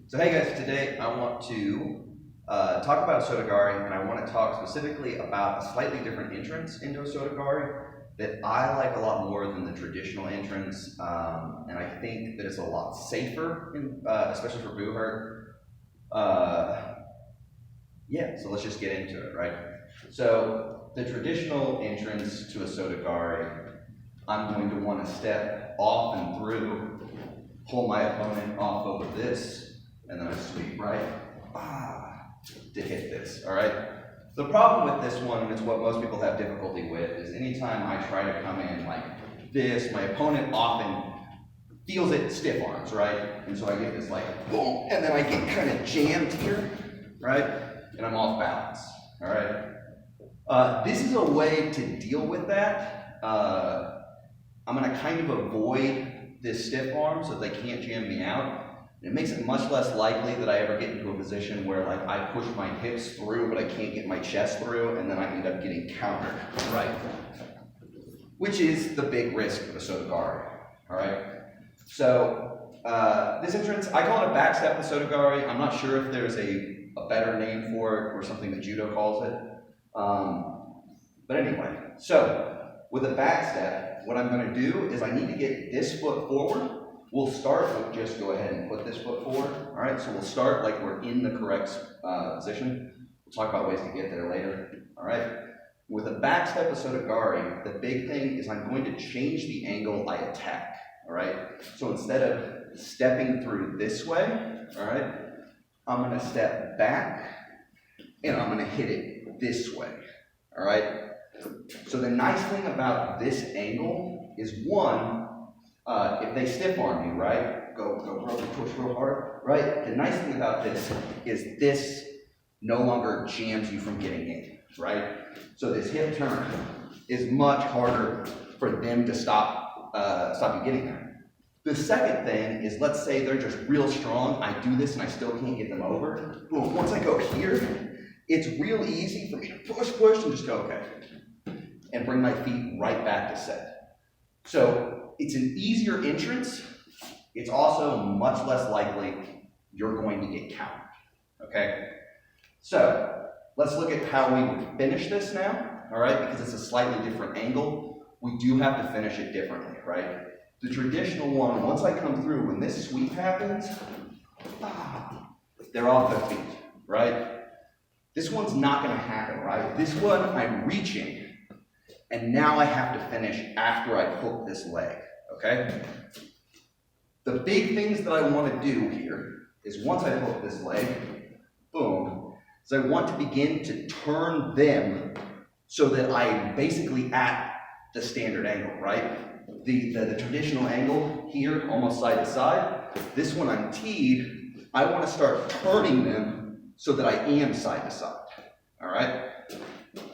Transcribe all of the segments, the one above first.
So hey guys, today I want to talk about Osoto Gari, and I want to talk specifically about a slightly different entrance into Osoto Gari that I like a lot more than the traditional entrance, and I think that it's a lot safer, especially for Boohurt. Yeah, so let's just get into it, right? So the traditional entrance to Osoto Gari, I'm going to want to step off and through, pull my opponent off over this, and then I sweep right to hit this, all right? The problem with this one, and it's what most people have difficulty with, is anytime I try to come in like this, my opponent often feels it stiff arms, right? And so I get this like boom, and then I get kind of jammed here, right? And I'm off balance, all right? This is a way to deal with that. I'm gonna kind of avoid this stiff arm so that they can't jam me out. It makes it much less likely that I ever get into a position where like I push my hips through but I can't get my chest through, and then I end up getting countered, right? Which is the big risk of Osoto Gari, all right? So this entrance, I call it a backstep Osoto Gari. I'm not sure if there's a better name for it or something that judo calls it. But anyway, so with a backstep, what I'm gonna do is I need to get this foot forward. We'll start with just go ahead and put this foot forward. All right, so we'll start like we're in the correct position. We'll talk about ways to get there later. All right, with a backstep Osoto Gari, the big thing is I'm going to change the angle I attack. All right, so instead of stepping through this way, all right, I'm going to step back and I'm going to hit it this way. All right, so the nice thing about this angle is one, if they stiff arm you, right, go push real hard, right? The nice thing about this is this no longer jams you from getting in, right? So this hip turn is much harder for them to stop you getting there. The second thing is, let's say they're just real strong. I do this and I still can't get them over. Boom, once I go here, it's real easy for me to push and just go, okay, and bring my feet right back to set. So it's an easier entrance. It's also much less likely you're going to get countered, okay? So let's look at how we would finish this now, all right? Because it's a slightly different angle, we do have to finish it differently, right? The traditional one, once I come through, when this sweep happens, they're off their feet, right? This one's not gonna happen, right? This one, I'm reaching, and now I have to finish after I hook this leg, okay? The big things that I want to do here is once I hook this leg, boom, is I want to begin to turn them so that I'm basically at the standard angle, right? The traditional angle here, almost side to side. This one I'm teed, I want to start turning them so that I am side to side, all right?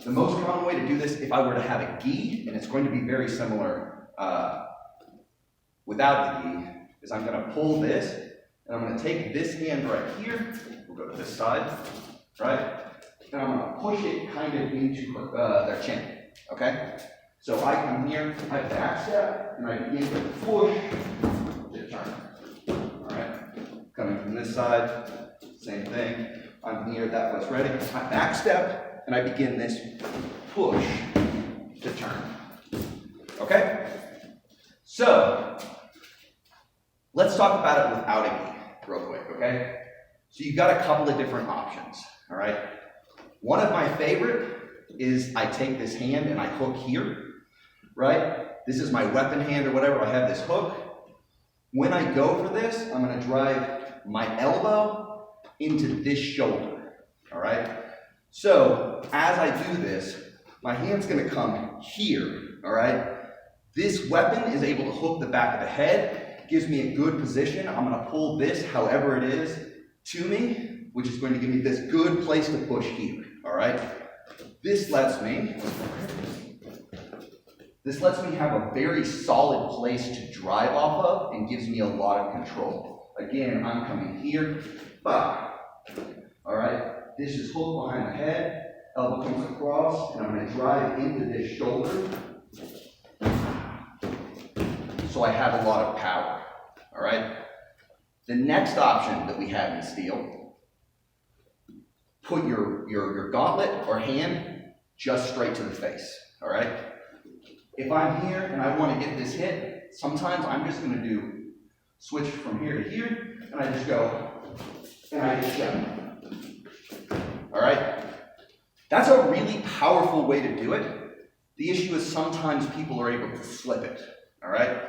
The most common way to do this, if I were to have a gi, and it's going to be very similar without the gi, is I'm going to pull this, and I'm going to take this hand right here, we'll go to this side, right? And I'm going to push it kind of into their chin, okay? So I come here, I back step, and I begin to push to turn, all right? Coming from this side, same thing. I'm here, that foot's ready, I back step, and I begin this push to turn, okay? So, let's talk about it without a gi real quick, okay? So you've got a couple of different options, all right? One of my favorite is I take this hand and I hook here, right? This is my weapon hand or whatever, I have this hook. When I go for this, I'm gonna drive my elbow into this shoulder, all right? So, as I do this, my hand's gonna come here, all right? This weapon is able to hook the back of the head, gives me a good position. I'm gonna pull this, however it is, to me, which is going to give me this good place to push here, all right? This lets me have a very solid place to drive off of and gives me a lot of control. Again, I'm coming here, all right? This is hooked behind the head, elbow comes across, and I'm going to drive into this shoulder. So I have a lot of power, all right? The next option that we have in steel, put your gauntlet or hand just straight to the face, all right? If I'm here and I want to get this hit, sometimes I'm just going to switch from here to here, and I just go, and I just shove. All right? That's a really powerful way to do it. The issue is sometimes people are able to slip it, all right?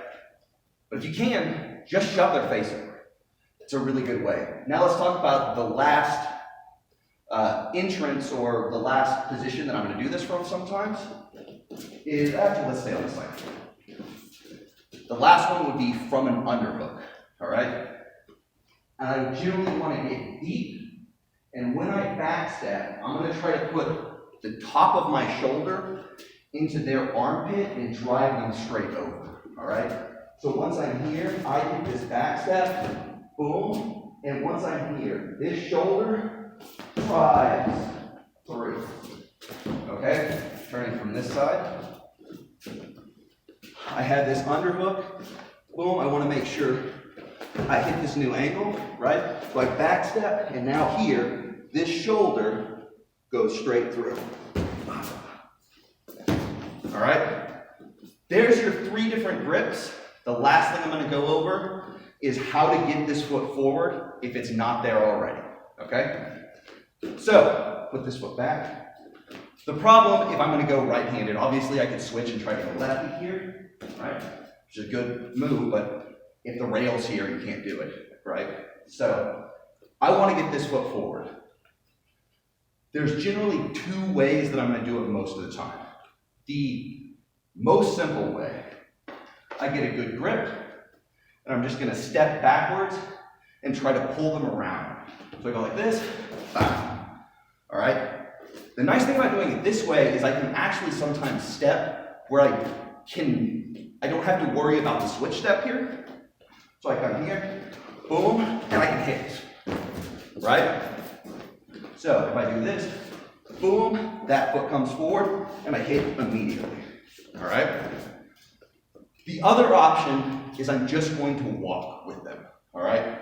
But if you can, just shove their face over. It's a really good way. Now let's talk about the last entrance or the last position that I'm going to do this from sometimes. Is actually, let's stay on this side. The last one would be from an underhook, all right? And I generally want to get deep, and when I backstep, I'm going to try to put the top of my shoulder into their armpit and drive them straight over, all right? So once I'm here, I hit this backstep, boom, and once I'm here, this shoulder drives through, okay? Turning from this side. I have this underhook, boom, I want to make sure I hit this new angle, right? So I backstep, and now here, this shoulder goes straight through. All right? There's your 3 different grips. The last thing I'm going to go over is how to get this foot forward if it's not there already, okay? So, put this foot back. The problem, if I'm going to go right-handed, obviously I could switch and try to go lefty here, right? Which is a good move, but if the rail's here, you can't do it, right? So, I want to get this foot forward. There's generally 2 ways that I'm going to do it most of the time. The most simple way, I get a good grip, and I'm just going to step backwards and try to pull them around. So I go like this, all right? The nice thing about doing it this way is I can actually sometimes step where I don't have to worry about the switch step here. So I come here, boom, and I can hit, right? So if I do this, boom, that foot comes forward, and I hit immediately, all right? The other option is I'm just going to walk with them, all right?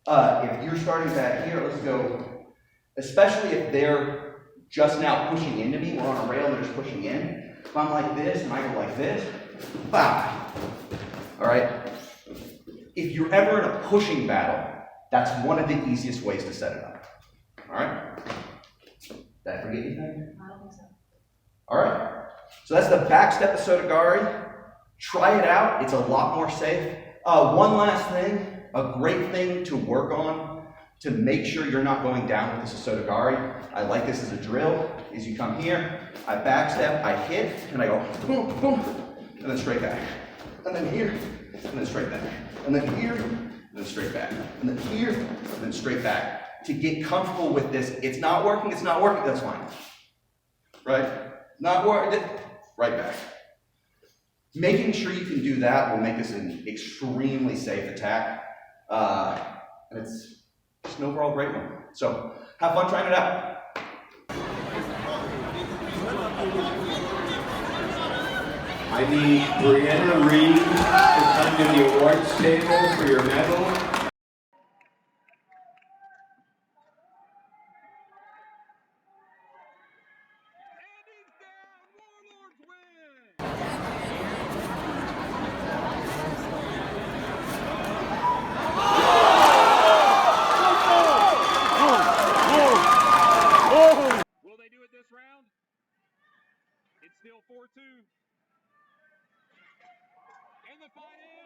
If you're starting back here, let's go, especially if they're just now pushing into me, we're on a rail, they're just pushing in. If I'm like this, and I go like this, bam, all right? If you're ever in a pushing battle, that's one of the easiest ways to set it up, all right? Did I forget anything? I don't think so. All right, so that's the back step of Osoto Gari. Try it out, it's a lot more safe. One last thing, a great thing to work on to make sure you're not going down with this Osoto Gari, I like this as a drill, is you come here, I back step, I hit, and I go boom, boom, and then straight back. And then here, and then straight back. And then here, and then straight back. And then here, and then straight back. To get comfortable with this, it's not working, that's fine. Right? Not working, right back. Making sure you can do that will make this an extremely safe attack. And it's just an overall great one. So, have fun trying it out. I need Brianna Reed to come to the awards table for your medal. Will they do it this round? It's still 4-2. And the fight is